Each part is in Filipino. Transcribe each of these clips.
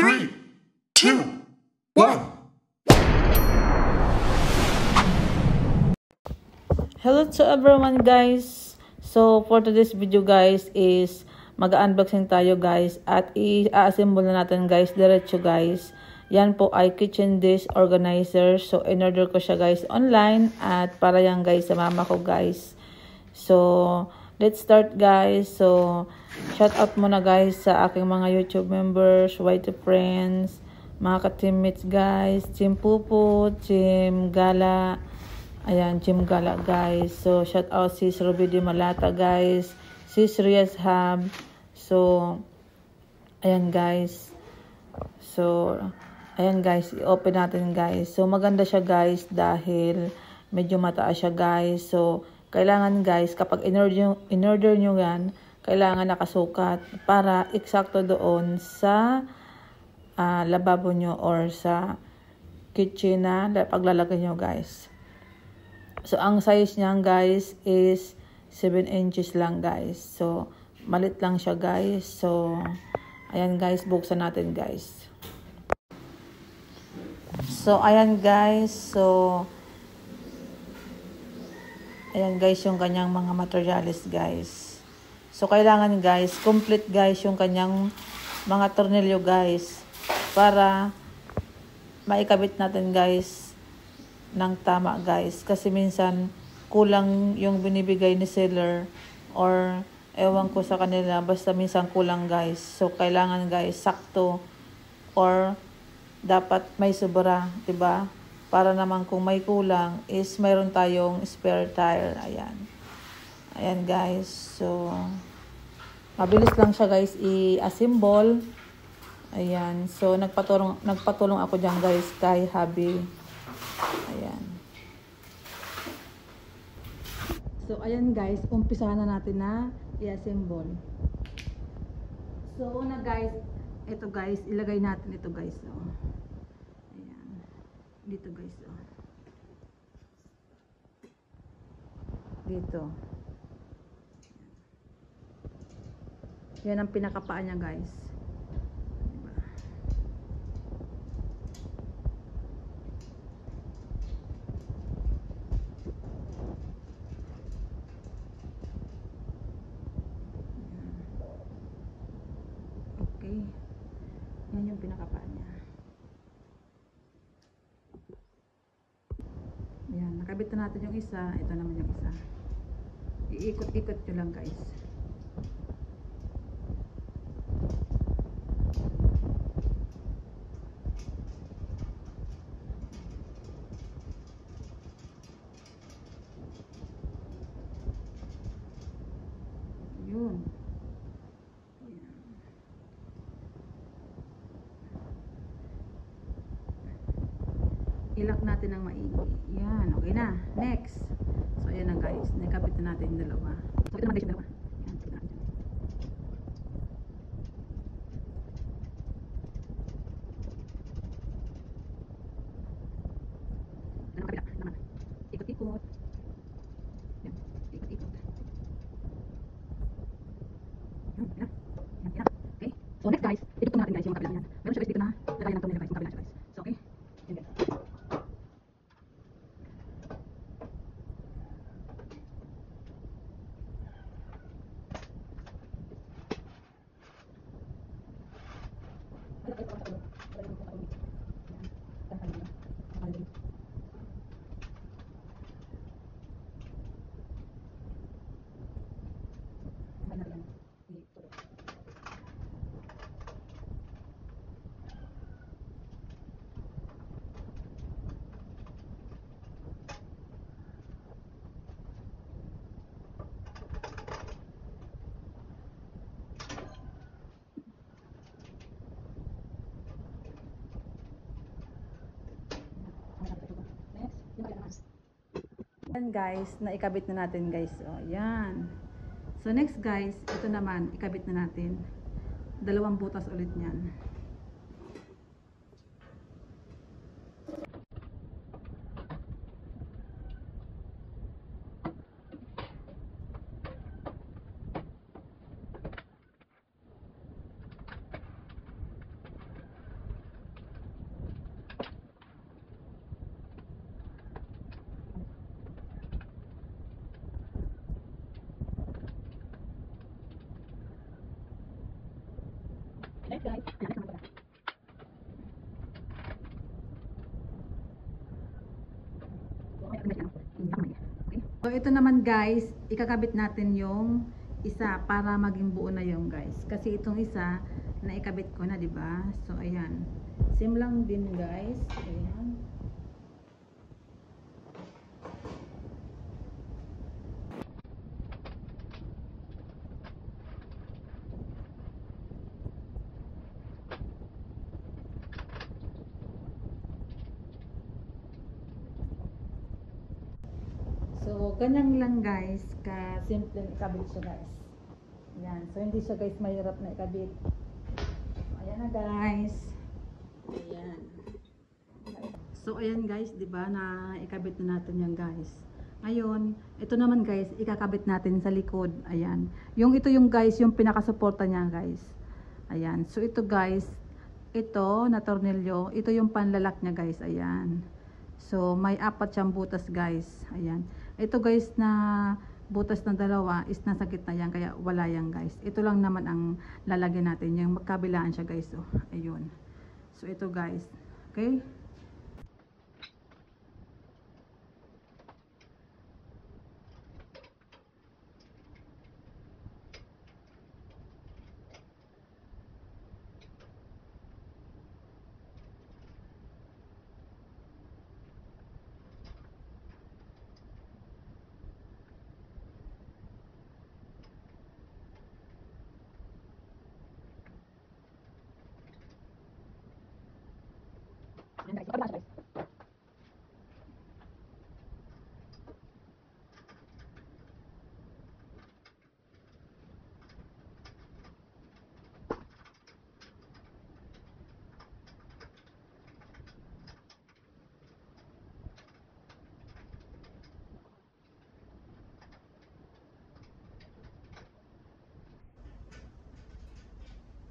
3, 2, 1. Hello to everyone guys. So for today's video guys is mag-unboxing tayo guys at i-assemble na natin guys diretso guys. Yan po ay kitchen dish organizer. So in-order ko siya guys online at para yan guys sa mama ko guys. So let's start guys. So shout out muna guys sa aking mga YouTube members, white friends, mga ka-teammates guys, Team Pupo, Team Gala. Ayan, Team Gala guys. So shout out sis Ruby Di Malata guys, sis Rias Hub. So ayan guys. So ayan guys, i-open natin guys. So maganda siya guys dahil medyo mataas siya guys. So kailangan guys kapag in-order nyo yan, kailangan nakasukat para eksakto doon sa lababo nyo or sa kitchen na paglalagay nyo guys. So ang size niya guys is 7 inches lang guys. So malit lang siya guys. So ayan guys, buksan natin guys. So ayan guys, so ayan guys yung kanyang mga materials guys. So kailangan guys, complete guys yung kanyang mga tornilyo guys para maikabit natin guys ng tama guys. Kasi minsan kulang yung binibigay ni seller or ewan ko sa kanila, basta minsan kulang guys. So kailangan guys sakto or dapat may sobra, 'di ba? Para naman kung may kulang is mayroon tayong spare tire. Ayan. Ayan guys. So mabilis lang siya guys i-assemble. Ayan. So nagpatulong ako diyan guys kay hubby. Ayan. So ayan guys, umpisahan na natin na i-assemble. So una guys, ito guys, ilagay natin ito guys. So ayan. Dito guys. So. Dito. Yan ang pinakapaa niya guys. Diba? Okay. Yan yung pinakapaa niya. Yan, nakabit na natin yung isa. Ito naman yung isa. Iikot-ikot nyo lang guys. Yun. Ilak natin ng maigi. Yan, okay na. Next. So, ayan na guys. Nakapit na natin yung dalawa. So, ito naman guys yung dalawa. Yan, ito natin. Ano kapila? Naman. Ikot-ikot. Yan, ikot-ikot. Yan, yan. Yan, yan. Okay. So, next guys, itutong natin guys yung kapila niyan. Meron siya guys dito na lagayan ng tumila guys. Yung kapila siya guys. So, okay. Yan guys. Yan guys, naikabit na natin guys. O, yan. So next guys, ito naman, ikabit na natin. Dalawang butas ulit niyan. So ito naman guys, ikakabit natin yung isa para maging buo na yung guys. Kasi itong isa na ikabit ko na, 'di ba? So ayan. Same lang din guys. Ayan. So, ganyan lang guys, ka-simple ikabit siya guys. Ayan. So, hindi siya guys mahirap na ikabit. Ayan na guys. Ayan. So, ayan guys, 'di ba na ikabit na natin yan guys. Ngayon, ito naman guys, ikakabit natin sa likod. Ayan. Ito yung guys, yung pinaka-suporta niya guys. Ayan. So, ito guys, ito na tornilyo, ito yung panlalak niya guys. Ayan. So, may 4 siyang butas guys. Ayan. Ito guys na butas na dalawa is nasa gitna yan. Kaya wala yan guys. Ito lang naman ang lalagyan natin. Yung magkabilaan siya guys. Oh, ayun. So, ito guys. Okay.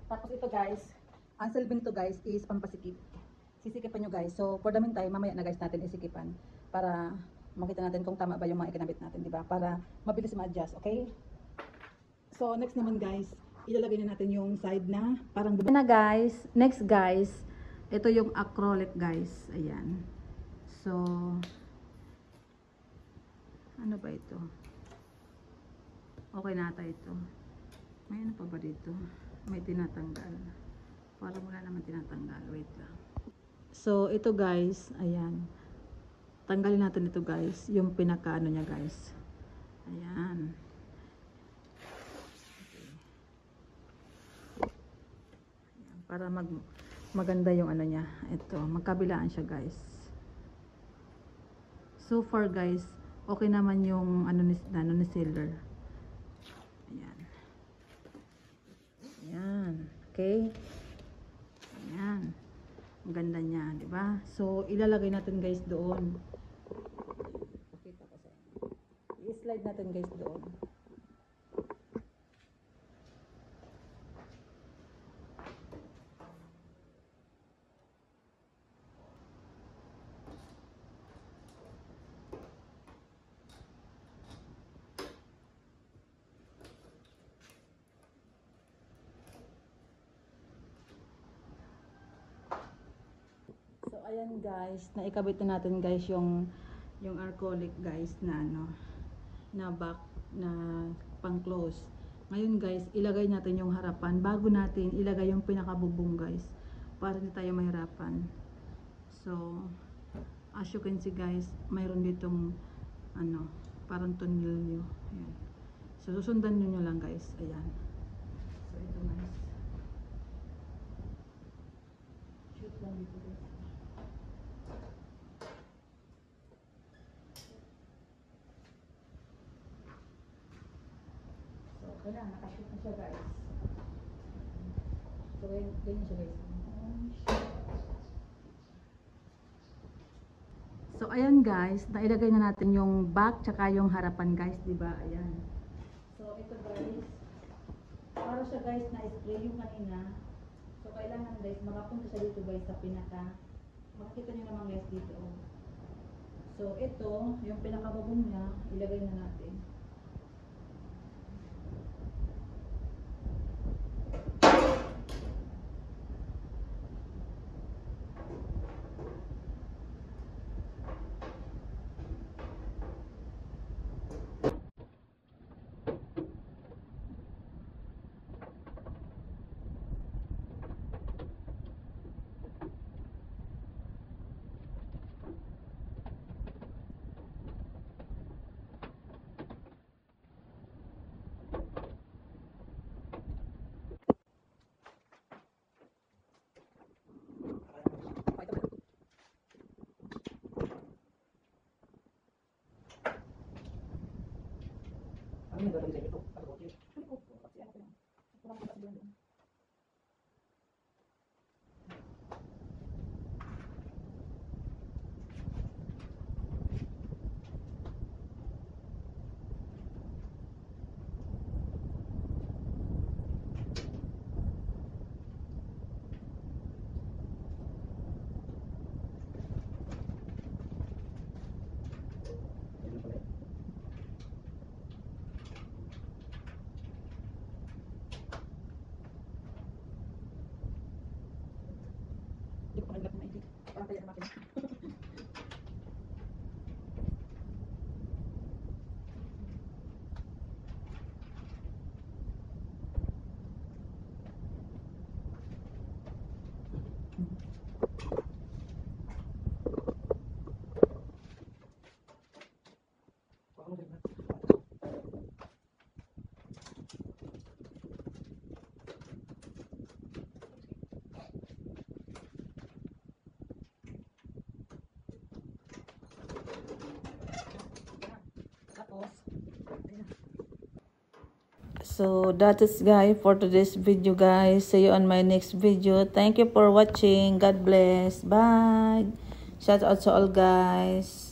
Tapos ito guys, ang silbing to guys is pampasikip. Sisikipan nyo guys. So for the meantime, mamaya na guys natin isikipan para makita natin kung tama ba yung mga ikinabit natin, di ba? Para mabilis ma-adjust, okay? So next naman guys, ilalagay na natin yung side na parang na guys. Next guys, ito yung acrylic guys. Ayan. So ano ba ito? Okay na ata ito. May ano pa ba dito? May tinatanggal. Parang wala naman tinatanggal. Wait lang. So, ito guys. Ayan. Tanggalin natin ito guys. Yung pinaka-ano niya guys. Ayan. Okay. Ayan. Para maganda yung ano niya. Ito. Magkabilaan siya guys. So far guys, okay naman yung ano ni sealer. Ayan. Ayan. Okay. Ayan. Ang ganda niya, di ba? So, ilalagay natin guys doon. Pakita ko sa inyo. I-slide natin guys doon. So ayan guys, naikabit na natin guys yung acrylic guys na ano, na back na pang close. Ngayon guys, ilagay natin yung harapan bago natin ilagay yung pinakabubong guys, para hindi tayo mahirapan. So as you can see guys, mayroon ditong ano, parang tornilyo. Ayan. So susundan niyo lang guys. Ayan. So ito guys. Shoot lang dito guys. Wala, nakashoot na siya guys. So, ganyan siya guys. So, ayan guys, nailagay na natin yung back tsaka yung harapan guys, diba? Ayan. So, ito guys, para siya guys na spray yung kanina. So, kailangan guys, makapunta siya dito guys sa pinaka. Makikita nyo naman guys dito. So, ito, yung pinakababong niya, ilagay na natin. So that is guys for today's video guys. See you on my next video. Thank you for watching. God bless. Bye. Shout out to all guys.